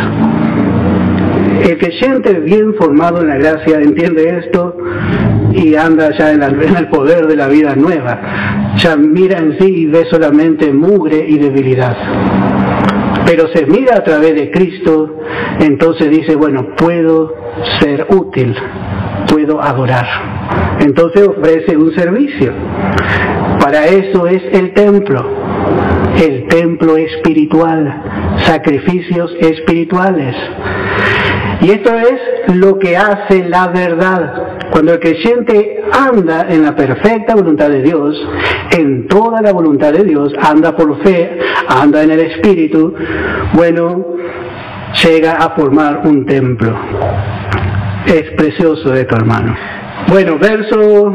El creyente bien formado en la gracia entiende esto y anda ya en el poder de la vida nueva. Ya mira en sí y ve solamente mugre y debilidad. Pero se mira a través de Cristo, entonces dice, bueno, puedo ser útil, puedo adorar. Entonces ofrece un servicio. Para eso es el templo espiritual, sacrificios espirituales. Y esto es lo que hace la verdad. Cuando el creyente anda en la perfecta voluntad de Dios, en toda la voluntad de Dios, anda por fe, anda en el Espíritu, bueno, llega a formar un templo. Es precioso esto, hermano. Bueno, verso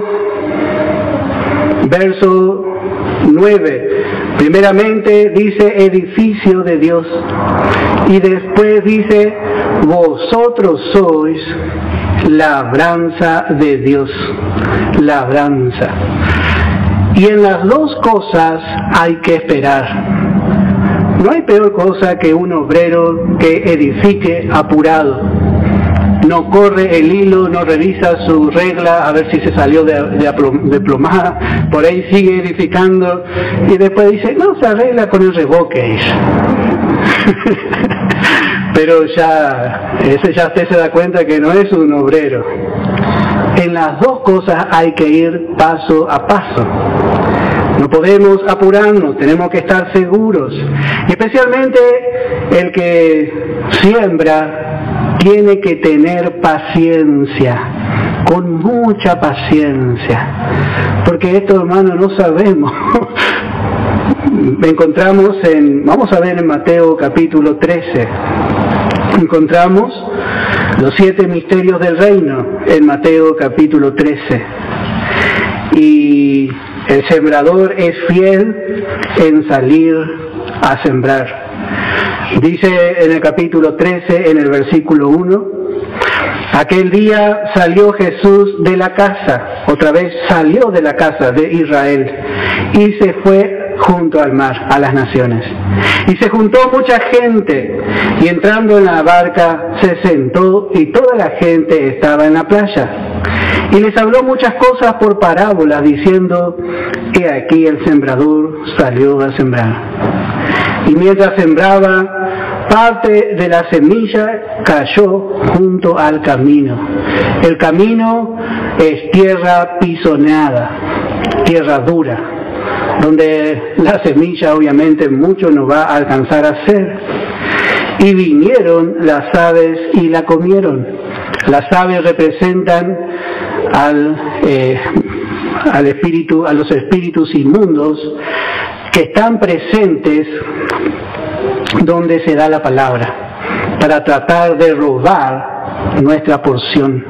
9. Primeramente dice edificio de Dios y después dice vosotros sois labranza de Dios, labranza. Y en las dos cosas hay que esperar. No hay peor cosa que un obrero que edifique apurado. No corre el hilo, no revisa su regla a ver si se salió de plomada, por ahí sigue edificando y después dice, no, se arregla con el revoque. Pero ya usted se da cuenta que no es un obrero. En las dos cosas hay que ir paso a paso. No podemos apurarnos, tenemos que estar seguros. Y especialmente el que siembra tiene que tener paciencia. con mucha paciencia, porque esto, hermano, no sabemos. Vamos a ver en Mateo capítulo 13, encontramos los 7 misterios del reino en Mateo capítulo 13, y el sembrador es fiel en salir a sembrar. Dice en el capítulo 13, en el versículo 1, aquel día salió Jesús de la casa, otra vez salió de la casa de Israel, y se fue junto al mar, a las naciones. Y se juntó mucha gente, y entrando en la barca se sentó, y toda la gente estaba en la playa. Y les habló muchas cosas por parábolas, diciendo, he aquí el sembrador salió a sembrar. Y mientras sembraba, parte de la semilla cayó junto al camino. El camino es tierra pisoneada, tierra dura, donde la semilla obviamente mucho no va a alcanzar a ser. Y vinieron las aves y la comieron. Las aves representan a los espíritus inmundos que están presentes donde se da la palabra, para tratar de robar nuestra porción.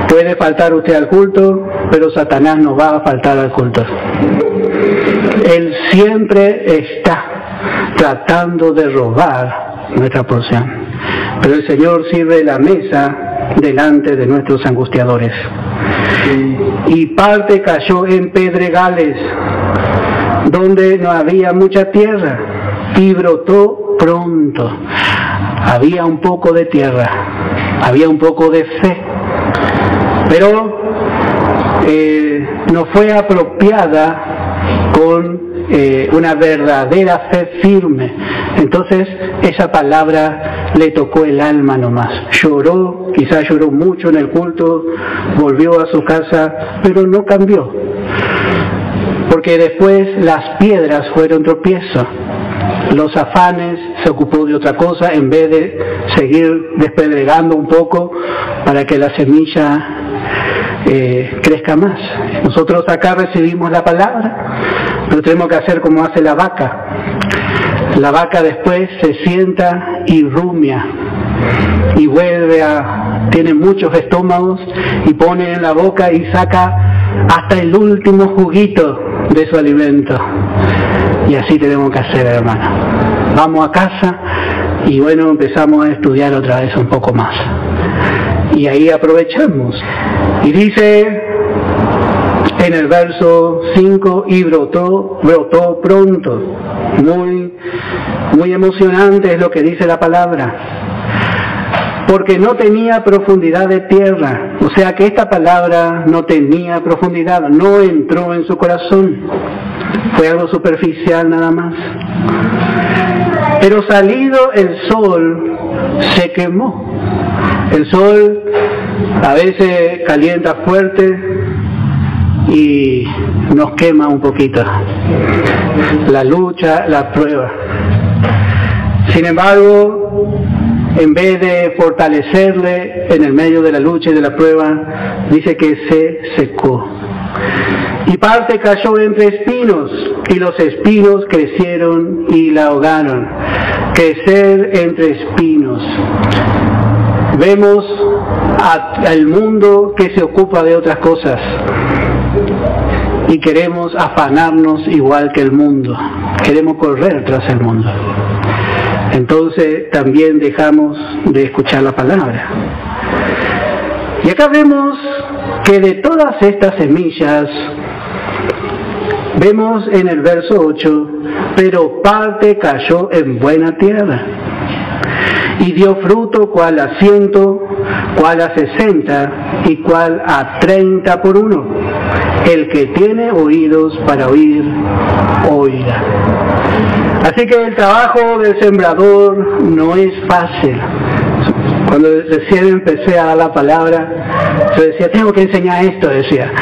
Puede faltar usted al culto, pero Satanás no va a faltar al culto. Él siempre está tratando de robar nuestra porción. Pero el Señor sirve la mesa delante de nuestros angustiadores. Y parte cayó en pedregales, donde no había mucha tierra, y brotó pronto. Había un poco de tierra, había un poco de fe, pero no fue apropiada con una verdadera fe firme. Entonces esa palabra le tocó el alma nomás. Lloró, quizás lloró mucho en el culto, volvió a su casa, pero no cambió, porque después las piedras fueron tropiezo. Los afanes se ocupó de otra cosa en vez de seguir despedregando un poco para que la semilla crezca más. Nosotros acá recibimos la palabra, pero tenemos que hacer como hace la vaca. La vaca después se sienta y rumia y tiene muchos estómagos y pone en la boca y saca hasta el último juguito de su alimento. Y así tenemos que hacer, hermano. Vamos a casa y bueno, empezamos a estudiar otra vez un poco más. Y ahí aprovechamos. Y dice en el verso 5, y brotó pronto. Muy emocionante es lo que dice la palabra. Porque no tenía profundidad de tierra. O sea que esta palabra no tenía profundidad, no entró en su corazón. Fue algo superficial nada más. Pero salido el sol, se quemó. El sol a veces calienta fuerte y nos quema un poquito. La lucha, la prueba. Sin embargo, en vez de fortalecerle en el medio de la lucha y de la prueba, dice que se secó. Y parte cayó entre espinos, y los espinos crecieron y la ahogaron. Crecer entre espinos. Vemos al mundo que se ocupa de otras cosas y queremos afanarnos igual que el mundo. Queremos correr tras el mundo. Entonces también dejamos de escuchar la palabra. Y acá vemos que de todas estas semillas, vemos en el verso 8, pero parte cayó en buena tierra y dio fruto, cual a 100, cual a 60 y cual a 30 por uno. El que tiene oídos para oír, oirá. Así que el trabajo del sembrador no es fácil. Cuando recién empecé a dar la palabra, yo decía, tengo que enseñar esto, decía,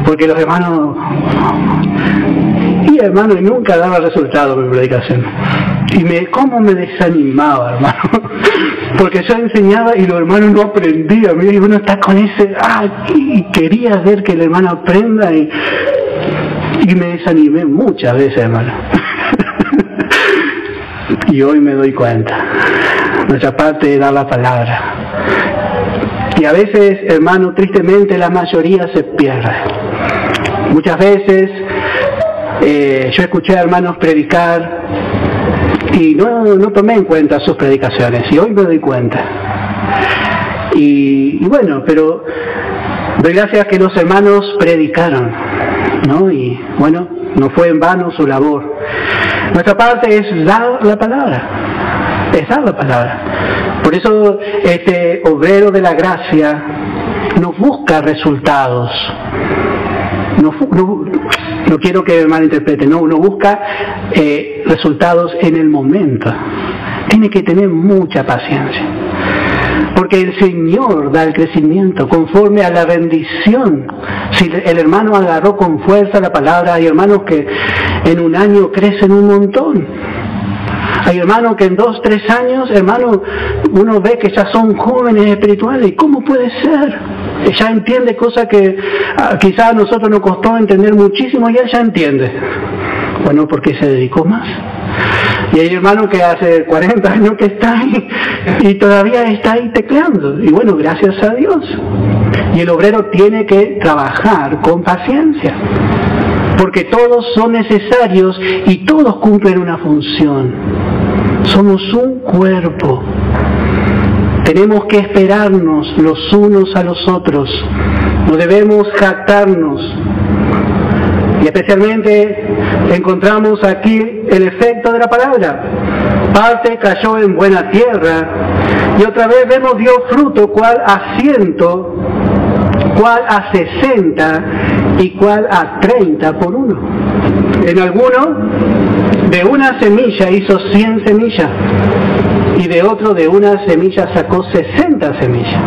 porque los hermanos... Y nunca daba resultado mi predicación. Y cómo me desanimaba, hermano. Porque yo enseñaba y los hermanos no aprendían. Mira, y uno está con ese, y quería ver que el hermano aprenda y me desanimé muchas veces, hermano. Y hoy me doy cuenta. Nuestra parte es dar la palabra. Y a veces, hermano, tristemente la mayoría se pierde. Muchas veces yo escuché a hermanos predicar y no tomé en cuenta sus predicaciones, y hoy me doy cuenta. Y bueno, pero doy gracias que los hermanos predicaron, ¿no? Y bueno, no fue en vano su labor. Nuestra parte es dar la palabra, es dar la palabra. Por eso este obrero de la gracia no busca resultados. No quiero que me malinterpreten, no busca resultados en el momento. Tiene que tener mucha paciencia. Porque el Señor da el crecimiento conforme a la bendición. Si el hermano agarró con fuerza la palabra, hay hermanos que en un año crecen un montón. Hay hermanos que en 2, 3 años, hermano, uno ve que ya son jóvenes espirituales. ¿Y cómo puede ser? Ya entiende cosas que quizás a nosotros nos costó entender muchísimo y él ya entiende. Bueno, porque se dedicó más. Y hay hermanos que hace 40 años que está ahí y todavía está ahí tecleando. Y bueno, gracias a Dios. Y el obrero tiene que trabajar con paciencia. Porque todos son necesarios y todos cumplen una función. Somos un cuerpo. Tenemos que esperarnos los unos a los otros. No debemos jactarnos. Y especialmente encontramos aquí el efecto de la palabra. Parte cayó en buena tierra y otra vez vemos dio fruto, cual a 100, cual a 60 y cual a 30 por uno. En alguno de una semilla hizo 100 semillas y de otro de una semilla sacó 60 semillas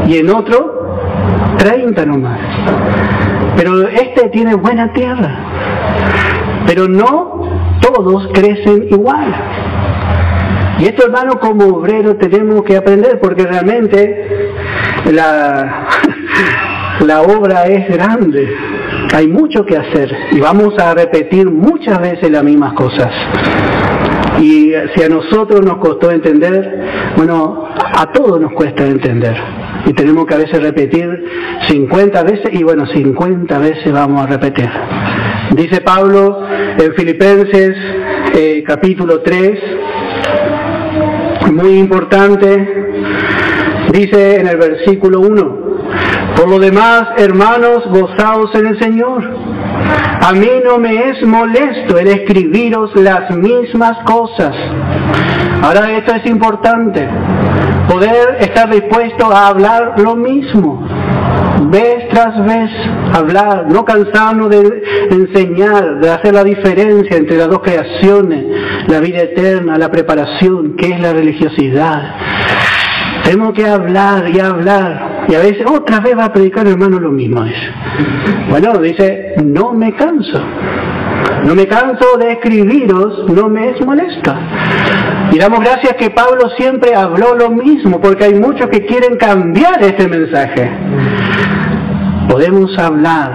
y en otro 30 nomás. Pero este tiene buena tierra. Pero no todos crecen igual. Y esto, hermano, como obrero tenemos que aprender, porque realmente la obra es grande. Hay mucho que hacer y vamos a repetir muchas veces las mismas cosas. Y si a nosotros nos costó entender, bueno, a todos nos cuesta entender. Y tenemos que a veces repetir 50 veces y bueno, 50 veces vamos a repetir. Dice Pablo en Filipenses capítulo 3, muy importante, dice en el versículo 1, por lo demás, hermanos, gozaos en el Señor. A mí no me es molesto el escribiros las mismas cosas. Ahora esto es importante. Poder estar dispuesto a hablar lo mismo, vez tras vez, hablar, no cansarnos de enseñar, de hacer la diferencia entre las dos creaciones, la vida eterna, la preparación, que es la religiosidad. Tenemos que hablar y hablar, y a veces otra vez va a predicar, hermano, lo mismo es. Bueno, dice, no me canso de escribiros, no me es molesta. Y damos gracias que Pablo siempre habló lo mismo, porque hay muchos que quieren cambiar este mensaje. Podemos hablar,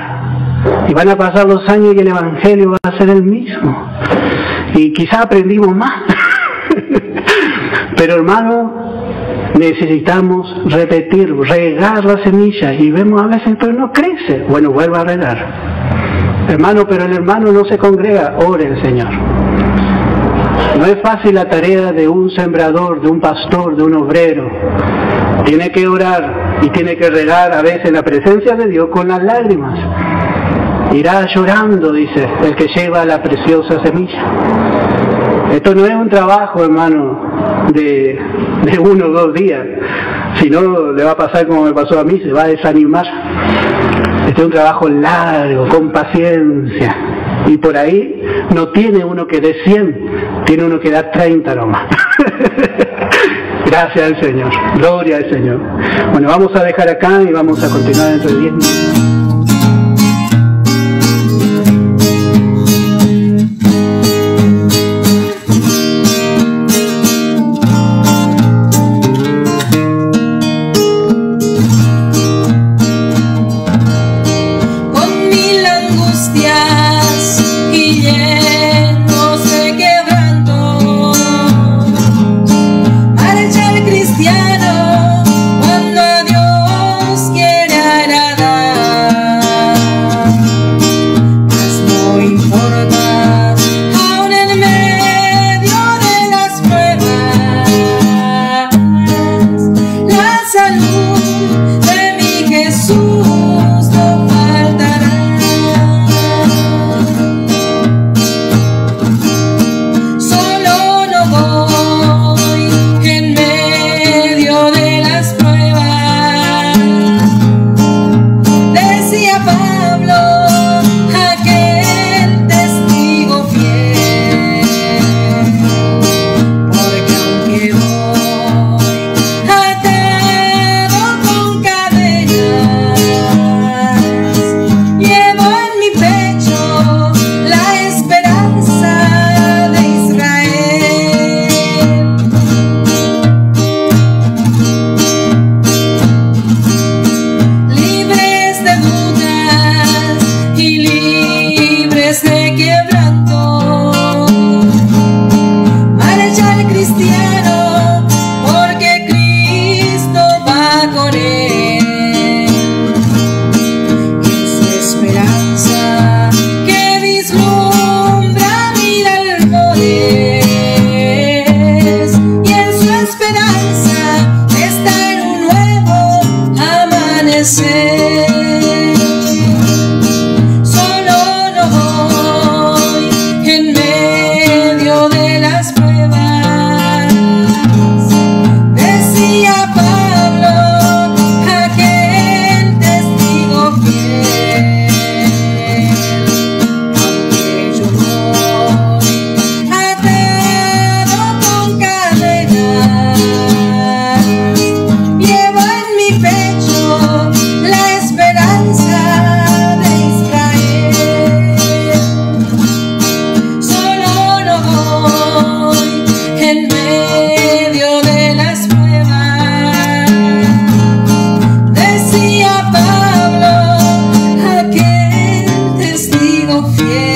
y van a pasar los años y el Evangelio va a ser el mismo. Y quizá aprendimos más. Pero hermano, necesitamos repetir, regar la semilla, y vemos a veces, pero no crece. Bueno, vuelva a regar. Hermano, pero el hermano no se congrega, ore al Señor. No es fácil la tarea de un sembrador, de un pastor, de un obrero. Tiene que orar y tiene que regar a veces en la presencia de Dios con las lágrimas. Irá llorando, dice, el que lleva la preciosa semilla. Esto no es un trabajo, hermano, de 1 o 2 días. Si no, le va a pasar como me pasó a mí, se va a desanimar. Este es un trabajo largo, con paciencia. Y por ahí no tiene uno que dé 100, tiene uno que da 30 nomás. Gracias al Señor, gloria al Señor. Bueno, vamos a dejar acá y vamos a continuar dentro de 10 minutos. fiel.